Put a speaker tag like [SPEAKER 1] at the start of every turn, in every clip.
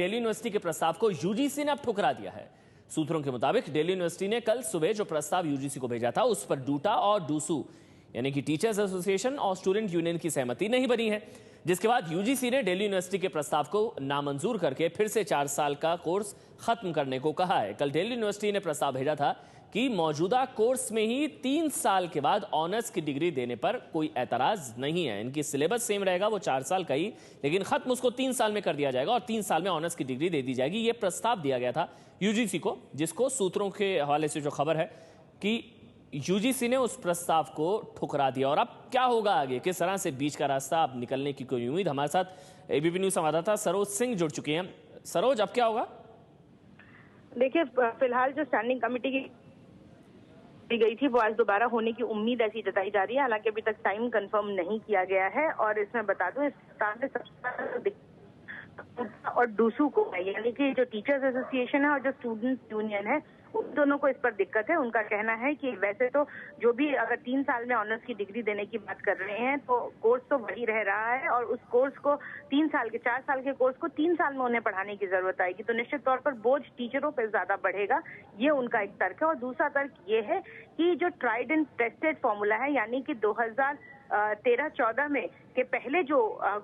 [SPEAKER 1] Delhi university के प्रस्ताव को यूजीसी ने अब ठुकरा दिया है। सूत्रों के मुताबिक दिल्ली यूनिवर्सिटी ने कल सुबह जो प्रस्ताव यूजीसी को भेजा था उस पर डूटा और डूसू यानी कि टीचर्स एसोसिएशन और स्टूडेंट यूनियन की सहमति नहीं बनी है, जिसके बाद यूजीसी ने दिल्ली यूनिवर्सिटी के प्रस्ताव को नामंजूर करके फिर से 4 साल का कोर्स खत्म करने को कहा है। कल दिल्ली यूनिवर्सिटी ने प्रस्ताव भेजा था कि मौजूदा कोर्स में ही 3 साल के बाद ऑनर्स की डिग्री देने पर कोई एतराज नहीं है। इनकी सिलेबस सेम रहेगा, वो 4 साल का ही, लेकिन खत्म उसको 3 साल में कर दिया जाएगा और 3 साल में ऑनर्स की डिग्री दे दी जाएगी। ये प्रस्ताव दिया गया था यूजीसी को, जिसको सूत्रों के हवाले से जो खबर है कि यूजीसी ने उस प्रस्ताव को ठुकरा दिया। और अब क्या होगा आगे, किस तरह से बीच का रास्ता अब निकलने की कोई उम्मीद? हमारे साथ एबीपी न्यूज संवाददाता सरोज सिंह जुड़ चुकी हैं। सरोज, अब क्या होगा?
[SPEAKER 2] देखिए, फिलहाल जो स्टैंडिंग कमेटी की गई थी वो आज दोबारा होने की उम्मीद ऐसी जताई जा रही है, हालांकि अभी तक टाइम कंफर्म नहीं किया गया है। और इसमें बता दूं, इस में सबसे और डूसू को है, यानी कि जो टीचर्स एसोसिएशन है और जो स्टूडेंट यूनियन है, उन दोनों को इस पर दिक्कत है। उनका कहना है कि वैसे तो जो भी अगर 3 साल में ऑनर्स की डिग्री देने की बात कर रहे हैं तो कोर्स तो वही रह रहा है और उस कोर्स को 4 साल के कोर्स को 3 साल में उन्हें पढ़ाने की जरूरत आएगी, तो निश्चित तौर पर बोझ टीचरों पर ज्यादा बढ़ेगा। ये उनका एक तर्क है। और दूसरा तर्क ये है कि जो ट्राइड एंड टेस्टेड फॉर्मूला है, यानी कि 2013-14 में के पहले जो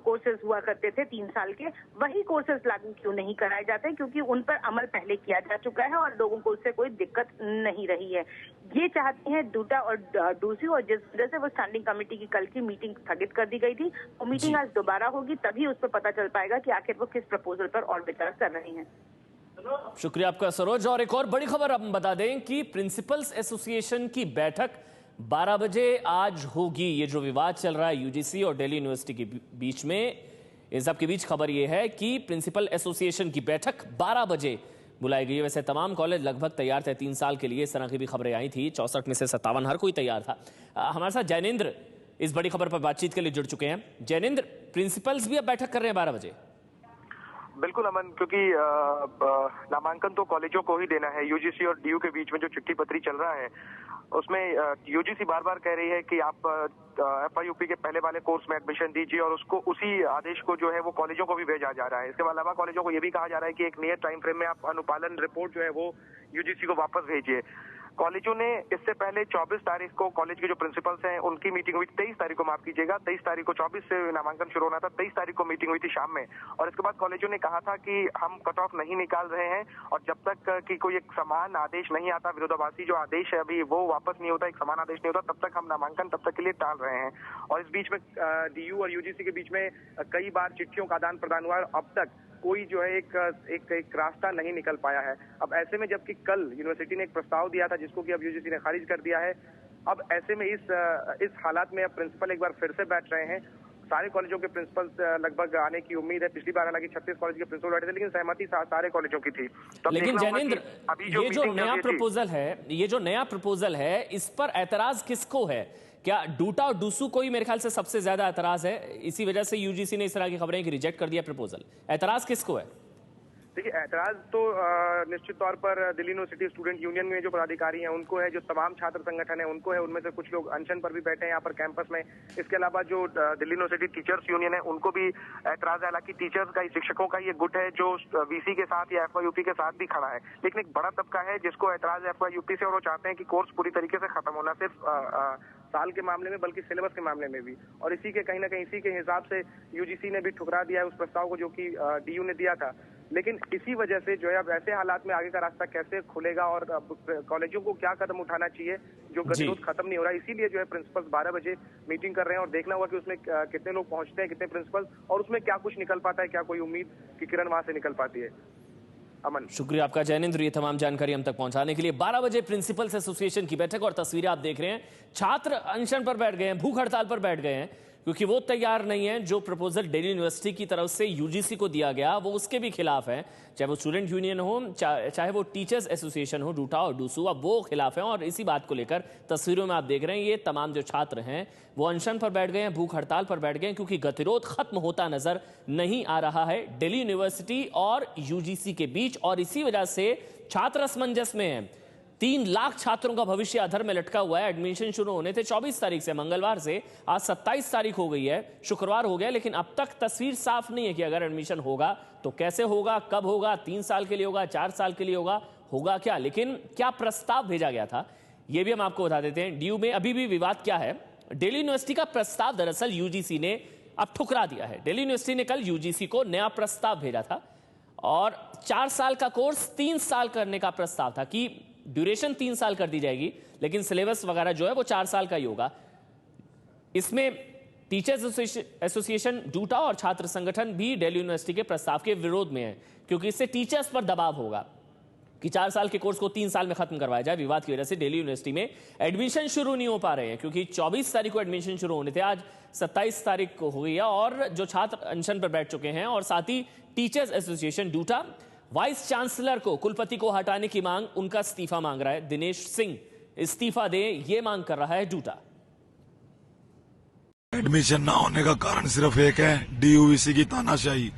[SPEAKER 2] कोर्सेज हुआ करते थे 3 साल के, वही कोर्सेज लागू क्यों नहीं कराए जाते, क्योंकि उन पर अमल पहले किया जा चुका है और लोगों को उससे कोई दिक्कत नहीं रही है। ये चाहते हैं डूटा और डूसी, और जिस वजह से वो स्टैंडिंग कमेटी की कल की मीटिंग स्थगित कर दी गई थी, वो मीटिंग आज दोबारा होगी, तभी उस पर पता चल पाएगा कि आखिर वो किस प्रपोजल पर और विचार कर रहे हैं।
[SPEAKER 1] शुक्रिया आपका सरोज। और एक और बड़ी खबर हम बता दें कि प्रिंसिपल्स एसोसिएशन की बैठक 12 बजे आज होगी। ये जो विवाद चल रहा है यूजीसी और दिल्ली यूनिवर्सिटी के बीच में, इन सब के बीच खबर ये है कि प्रिंसिपल एसोसिएशन की बैठक 12 बजे बुलाई गई है। वैसे तमाम कॉलेज लगभग तैयार थे 3 साल के लिए, इस तरह की भी खबरें आई थी। 64 में से 57, हर कोई तैयार था। हमारे साथ जैनेंद्र इस बड़ी खबर पर बातचीत के लिए जुड़ चुके हैं। जैनेंद्र, प्रिंसिपल्स भी अब बैठक कर रहे हैं 12 बजे?
[SPEAKER 3] बिल्कुल अमन, क्योंकि नामांकन तो कॉलेजों को ही देना है। यूजीसी और डीयू के बीच में जो चिट्ठी पत्री चल रहा है उसमें यूजीसी बार बार कह रही है कि आप एफआईयूपी के पहले वाले कोर्स में एडमिशन दीजिए, और उसको उसी आदेश को जो है वो कॉलेजों को भी भेजा जा रहा है। इसके अलावा कॉलेजों को ये भी कहा जा रहा है कि एक नियत टाइम फ्रेम में आप अनुपालन रिपोर्ट जो है वो यूजीसी को वापस भेजिए। कॉलेजों ने इससे पहले 24 तारीख को कॉलेज के जो प्रिंसिपल्स हैं उनकी मीटिंग हुई, 23 तारीख को, माफ कीजिएगा, 23 तारीख को, 24 से नामांकन शुरू होना था, 23 तारीख को मीटिंग हुई थी शाम में। और इसके बाद कॉलेजों ने कहा था कि हम कट ऑफ नहीं निकाल रहे हैं, और जब तक कि कोई एक समान आदेश नहीं आता, विरोधाभासी जो आदेश है अभी वो वापस नहीं होता, एक समान आदेश नहीं होता, तब तक हम नामांकन तब तक के लिए टाल रहे हैं। और इस बीच में डीयू और यूजीसी के बीच में कई बार चिट्ठियों का आदान प्रदान हुआ, और अब तक कोई जो है एक रास्ता नहीं निकल पाया है। अब ऐसे में, जबकि कल यूनिवर्सिटी ने एक प्रस्ताव दिया था जिसको कि अब यूजीसी ने खारिज कर दिया है, अब ऐसे में इस हालात में अब प्रिंसिपल एक बार फिर से बैठ रहे हैं। सारे कॉलेजों के प्रिंसिपल्स लगभग आने की उम्मीद है। पिछली बार हालांकि 36 कॉलेज के प्रिंसिपल बैठे थे, लेकिन सहमति सारे कॉलेजों की थी।
[SPEAKER 1] लेकिन जैनेंद्र, ये जो नया प्रपोजल है इस पर एतराज किसको है? क्या डूटा और डूसू को ही मेरे ख्याल से सबसे ज्यादा एतराज है, इसी वजह से यूजीसी ने इस तरह की खबरें कि रिजेक्ट कर दिया प्रपोजल। एतराज किसको है?
[SPEAKER 3] देखिए, ऐतराज तो निश्चित तौर पर दिल्ली यूनिवर्सिटी स्टूडेंट यूनियन में जो पदाधिकारी हैं उनको है, जो तमाम छात्र संगठन है उनको है, उनमें से कुछ लोग अनशन पर भी बैठे हैं यहाँ पर कैंपस में। इसके अलावा जो दिल्ली यूनिवर्सिटी टीचर्स यूनियन है उनको भी ऐतराज है। हालांकि टीचर्स का, शिक्षकों का ये गुट है जो वीसी के साथ या एफआईयूपी के साथ भी खड़ा है, लेकिन एक बड़ा तबका है जिसको ऐतराज है एफआईयूपी से, और वो चाहते हैं कि कोर्स पूरी तरीके से खत्म होना, सिर्फ साल के मामले में बल्कि सिलेबस के मामले में भी। और इसी के कहीं ना कहीं इसी के हिसाब से यूजीसी ने भी ठुकरा दिया है उस प्रस्ताव को जो कि डीयू ने दिया था। लेकिन इसी वजह से जो है अब ऐसे हालात में आगे का रास्ता कैसे खुलेगा और कॉलेजों को क्या कदम उठाना चाहिए, जो गतिरोध खत्म नहीं हो रहा है। इसीलिए जो है प्रिंसिपल्स 12 बजे मीटिंग कर रहे हैं, और देखना होगा कि उसमें कितने लोग पहुंचते हैं, कितने प्रिंसिपल्स, और उसमें क्या कुछ निकल पाता है, क्या कोई उम्मीद की किरण वहां से निकल पाती है। अमन,
[SPEAKER 1] शुक्रिया आपका जैनेंद्र, ये तमाम जानकारी हम तक पहुंचाने के लिए। 12 बजे प्रिंसिपल्स एसोसिएशन की बैठक, और तस्वीरें आप देख रहे हैं, छात्र अनशन पर बैठ गए हैं, भूख हड़ताल पर बैठ गए हैं, क्योंकि वो तैयार नहीं है। जो प्रपोजल दिल्ली यूनिवर्सिटी की तरफ से यूजीसी को दिया गया वो उसके भी खिलाफ है, चाहे वो स्टूडेंट यूनियन हो, चाहे वो टीचर्स एसोसिएशन हो, डूटा और डूसू, अब वो खिलाफ है। और इसी बात को लेकर तस्वीरों में आप देख रहे हैं, ये तमाम जो छात्र हैं वो अनशन पर बैठ गए हैं, भूख हड़ताल पर बैठ गए हैं, क्योंकि गतिरोध खत्म होता नजर नहीं आ रहा है दिल्ली यूनिवर्सिटी और यूजीसी के बीच। और इसी वजह से छात्र असमंजस में है। 3 लाख छात्रों का भविष्य अधर में लटका हुआ है। एडमिशन शुरू होने थे 24 तारीख से, मंगलवार से आज 27 तारीख हो गई है, शुक्रवार हो गया, लेकिन अब तक तस्वीर साफ नहीं है कि अगर एडमिशन होगा तो कैसे होगा, कब होगा, 3 साल के लिए होगा, 4 साल के लिए होगा क्या। लेकिन क्या प्रस्ताव भेजा गया था यह भी हम आपको बता देते हैं। डीयू में अभी भी विवाद क्या है। दिल्ली यूनिवर्सिटी का प्रस्ताव दरअसल यूजीसी ने अब ठुकरा दिया है। दिल्ली यूनिवर्सिटी ने कल यूजीसी को नया प्रस्ताव भेजा था और 4 साल का कोर्स 3 साल करने का प्रस्ताव था कि ड्यूरेशन 3 साल कर दी जाएगी, लेकिन सिलेबस वगैरह जो है वो 4 साल का ही होगा। इसमें टीचर्स एसोसिएशन, डूटा और छात्र संगठन भी दिल्ली यूनिवर्सिटी के प्रस्ताव के विरोध में है, क्योंकि इससे टीचर्स पर दबाव होगा कि 4 साल के कोर्स को 3 साल में खत्म करवाया जाए। विवाद की वजह से दिल्ली यूनिवर्सिटी में एडमिशन शुरू नहीं हो पा रहे हैं, क्योंकि 24 तारीख को एडमिशन शुरू होने थे, आज 27 तारीख को हो गई है और जो छात्र अनशन पर बैठ चुके हैं और साथ ही teachers association DUTA vice chancellor को, कुलपति को हटाने की मांग, उनका इस्तीफा मांग रहा है। दिनेश सिंह इस्तीफा दे, ये मांग कर रहा है डूटा।
[SPEAKER 4] एडमिशन ना होने का कारण सिर्फ एक है, डीयूवीसी की तानाशाही।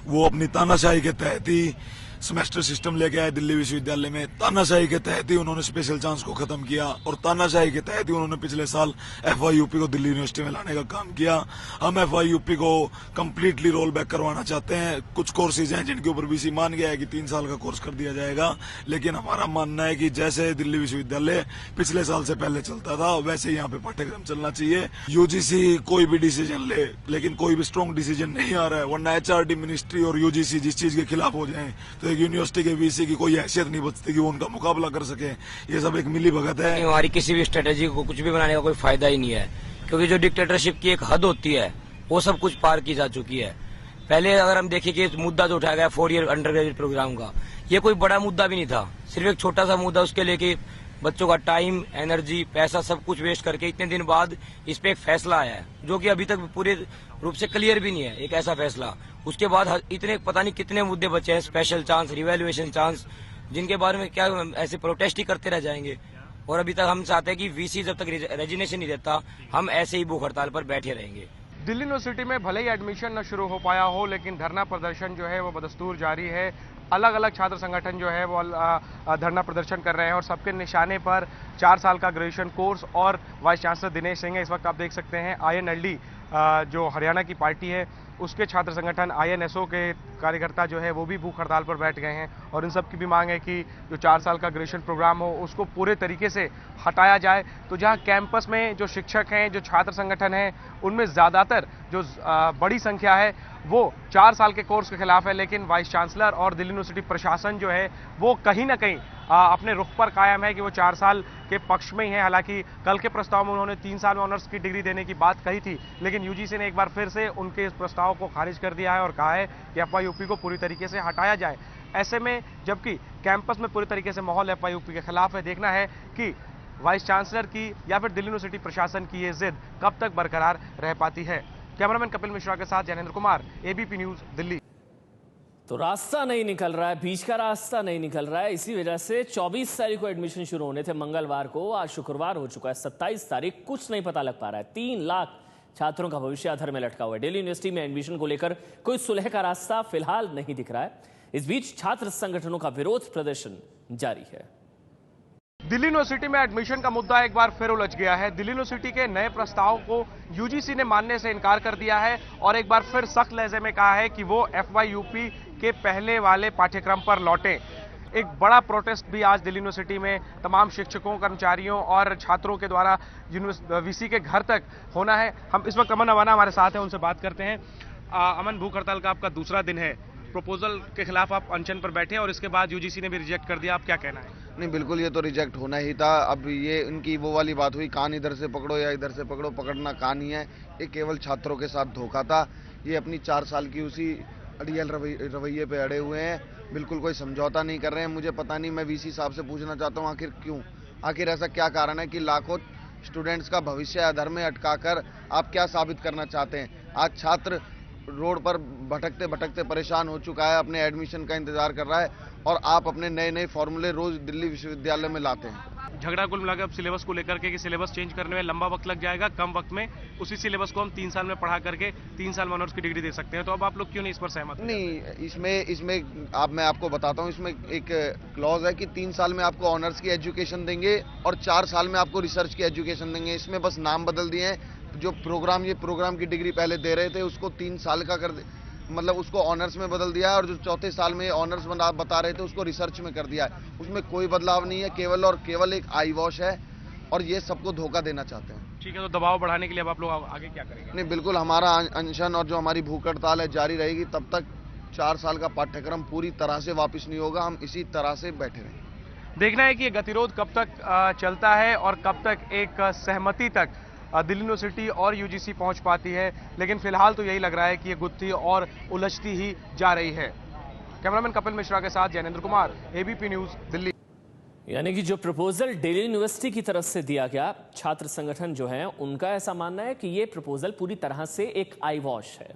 [SPEAKER 4] वो अपनी तानाशाही के तहत ही सेमेस्टर सिस्टम लेके आए दिल्ली विश्वविद्यालय में। तानाशाही के तहत ही उन्होंने स्पेशल चांस को खत्म किया और तानाशाही के तहत ही उन्होंने पिछले साल एफवाईयूपी को दिल्ली यूनिवर्सिटी में लाने का काम किया। हम एफवाईयूपी को कंप्लीटली रोल बैक करवाना चाहते हैं। कुछ कोर्सेज हैं जिनके ऊपर वीसी मान गया है कि 3 साल का कोर्स कर दिया जाएगा, लेकिन हमारा मानना है कि जैसे दिल्ली विश्वविद्यालय पिछले साल से पहले चलता था वैसे यहाँ पे पाठ्यक्रम चलना चाहिए। यूजीसी कोई भी डिसीजन ले, लेकिन कोई भी स्ट्रॉन्ग डिसीजन नहीं आ रहा है, वरना एचआरडी मिनिस्ट्री और यूजीसी जिस चीज के खिलाफ हो जाए तो एक यूनिवर्सिटी के वीसी की कोई हैसियत नहीं बचती कि वो उनका मुकाबला कर सके। ये सब एक मिली भगत है।
[SPEAKER 5] हमारी किसी भी स्ट्रेटेजी को कुछ भी बनाने का कोई फायदा ही नहीं है, क्योंकि जो डिक्टेटरशिप की एक हद होती है वो सब कुछ पार की जा चुकी है। पहले अगर हम देखें कि मुद्दा जो उठाया गया 4 ईयर अंडर ग्रेजुएट प्रोग्राम का, ये कोई बड़ा मुद्दा भी नहीं था, सिर्फ एक छोटा सा मुद्दा, उसके लेके बच्चों का टाइम, एनर्जी, पैसा सब कुछ वेस्ट करके इतने दिन बाद इस पे एक फैसला आया है जो कि अभी तक पूरे रूप से क्लियर भी नहीं है। एक ऐसा फैसला, उसके बाद इतने पता नहीं कितने मुद्दे बचे हैं, स्पेशल चांस, रिवैल्यूएशन चांस, जिनके बारे में क्या ऐसे प्रोटेस्ट ही करते रह जाएंगे। और अभी तक हम चाहते हैं कि वीसी जब तक रेजिग्नेशन नहीं देता हम ऐसे ही भूख हड़ताल पर बैठे रहेंगे।
[SPEAKER 6] दिल्ली यूनिवर्सिटी में भले ही एडमिशन न शुरू हो पाया हो, लेकिन धरना प्रदर्शन जो है वो बदस्तूर जारी है। अलग अलग छात्र संगठन जो है वो धरना प्रदर्शन कर रहे हैं और सबके निशाने पर 4 साल का ग्रेजुएशन कोर्स और वाइस चांसलर दिनेश सिंह है। इस वक्त आप देख सकते हैं INLD जो हरियाणा की पार्टी है उसके छात्र संगठन INSO के कार्यकर्ता जो है वो भी भूख हड़ताल पर बैठ गए हैं और इन सब की भी मांग है कि जो 4 साल का ग्रेजुएशन प्रोग्राम हो उसको पूरे तरीके से हटाया जाए। तो जहां कैंपस में जो शिक्षक हैं, जो छात्र संगठन हैं, उनमें ज़्यादातर जो बड़ी संख्या है वो 4 साल के कोर्स के खिलाफ है, लेकिन वाइस चांसलर और दिल्ली यूनिवर्सिटी प्रशासन जो है वो कहीं ना कहीं अपने रुख पर कायम है कि वो 4 साल के पक्ष में ही है। हालांकि कल के प्रस्ताव में उन्होंने 3 साल में ऑनर्स की डिग्री देने की बात कही थी, लेकिन यूजीसी ने एक बार फिर से उनके इस प्रस्ताव को खारिज कर दिया है और कहा है कि एफवाईयूपी को पूरी तरीके से हटाया जाए। ऐसे में जबकि कैंपस में पूरी तरीके से माहौल एफवाईयूपी के खिलाफ है, देखना है कि वाइस चांसलर की या फिर दिल्ली यूनिवर्सिटी प्रशासन की ये जिद कब तक बरकरार रह पाती है। कैमरामैन कपिल मिश्रा के साथ ज्ञानेंद्र कुमार, ABP न्यूज, दिल्ली।
[SPEAKER 1] तो रास्ता नहीं निकल रहा है, बीच का रास्ता नहीं निकल रहा है, इसी वजह से 24 तारीख को एडमिशन शुरू होने थे मंगलवार को, आज शुक्रवार हो चुका है 27 तारीख, कुछ नहीं पता लग पा रहा है। 3 लाख छात्रों का भविष्य अधर में लटका हुआ है। दिल्ली यूनिवर्सिटी में एडमिशन को लेकर कोई सुलह का रास्ता फिलहाल नहीं दिख रहा है। इस बीच छात्र संगठनों का विरोध प्रदर्शन जारी है।
[SPEAKER 6] दिल्ली यूनिवर्सिटी में एडमिशन का मुद्दा एक बार फिर उलझ गया है। दिल्ली यूनिवर्सिटी के नए प्रस्ताव को यूजीसी ने मानने से इनकार कर दिया है और एक बार फिर सख्त लहजे में कहा है कि वो एफवाईयूपी के पहले वाले पाठ्यक्रम पर लौटें। एक बड़ा प्रोटेस्ट भी आज दिल्ली यूनिवर्सिटी में तमाम शिक्षकों, कर्मचारियों और छात्रों के द्वारा वीसी के घर तक होना है। हम इस वक्त अमन अवाना हमारे साथ हैं, उनसे बात करते हैं। अमन, भूख हड़ताल का आपका दूसरा दिन है, प्रपोजल के खिलाफ आप अनशन पर बैठे और इसके बाद यूजीसी ने भी रिजेक्ट कर दिया, आप क्या कहना है?
[SPEAKER 7] नहीं, बिल्कुल ये तो रिजेक्ट होना ही था। अब ये उनकी वो वाली बात हुई, कान इधर से पकड़ो या इधर से पकड़ो, पकड़ना कान ही है। ये केवल छात्रों के साथ धोखा था। ये अपनी 4 साल की उसी अड़ियल रवैये पे अड़े हुए हैं, बिल्कुल कोई समझौता नहीं कर रहे हैं। मुझे पता नहीं, मैं वीसी साहब से पूछना चाहता हूँ आखिर क्यों, आखिर ऐसा क्या कारण है कि लाखों स्टूडेंट्स का भविष्य अधर में अटकाकर आप क्या साबित करना चाहते हैं? आज छात्र रोड पर भटकते भटकते परेशान हो चुका है, अपने एडमिशन का इंतजार कर रहा है और आप अपने नए नए फॉर्मूले रोज दिल्ली विश्वविद्यालय में लाते हैं।
[SPEAKER 6] झगड़ा कुल मिलाकर अब सिलेबस को लेकर के कि सिलेबस चेंज करने में लंबा वक्त लग जाएगा, कम वक्त में उसी सिलेबस को हम 3 साल में पढ़ा करके 3 साल में ऑनर्स की डिग्री दे सकते हैं। तो अब आप लोग क्यों नहीं इस पर सहमत?
[SPEAKER 7] नहीं, इसमें आप मैं आपको बताता हूँ, इसमें एक क्लॉज है कि 3 साल में आपको ऑनर्स की एजुकेशन देंगे और 4 साल में आपको रिसर्च की एजुकेशन देंगे। इसमें बस नाम बदल दिए हैं। जो प्रोग्राम की डिग्री पहले दे रहे थे उसको 3 साल का मतलब उसको ऑनर्स में बदल दिया है, और जो चौथे साल में ऑनर्स बता रहे थे उसको रिसर्च में कर दिया है। उसमें कोई बदलाव नहीं है, केवल और केवल एक आई वॉश है, और ये सबको धोखा देना चाहते हैं।
[SPEAKER 6] ठीक है, तो दबाव बढ़ाने के लिए अब आप लोग आगे क्या करेंगे?
[SPEAKER 7] नहीं, बिल्कुल हमारा अनशन और जो हमारी भूख हड़ताल है जारी रहेगी तब तक 4 साल का पाठ्यक्रम पूरी तरह से वापस नहीं होगा। हम इसी तरह से बैठे रहेंगे।
[SPEAKER 6] देखना है कि ये गतिरोध कब तक चलता है और कब तक एक सहमति तक दिल्ली यूनिवर्सिटी और यूजीसी पहुंच पाती है, लेकिन फिलहाल तो यही लग रहा है कि ये गुत्थी और उलझती ही जा रही है। कैमरामैन कपिल मिश्रा के साथ जैनेंद्र कुमार, एबीपी न्यूज, दिल्ली।
[SPEAKER 1] यानी कि जो प्रपोजल दिल्ली यूनिवर्सिटी की तरफ से दिया गया, छात्र संगठन जो है उनका ऐसा मानना है कि ये प्रपोजल पूरी तरह से एक आई वॉश है।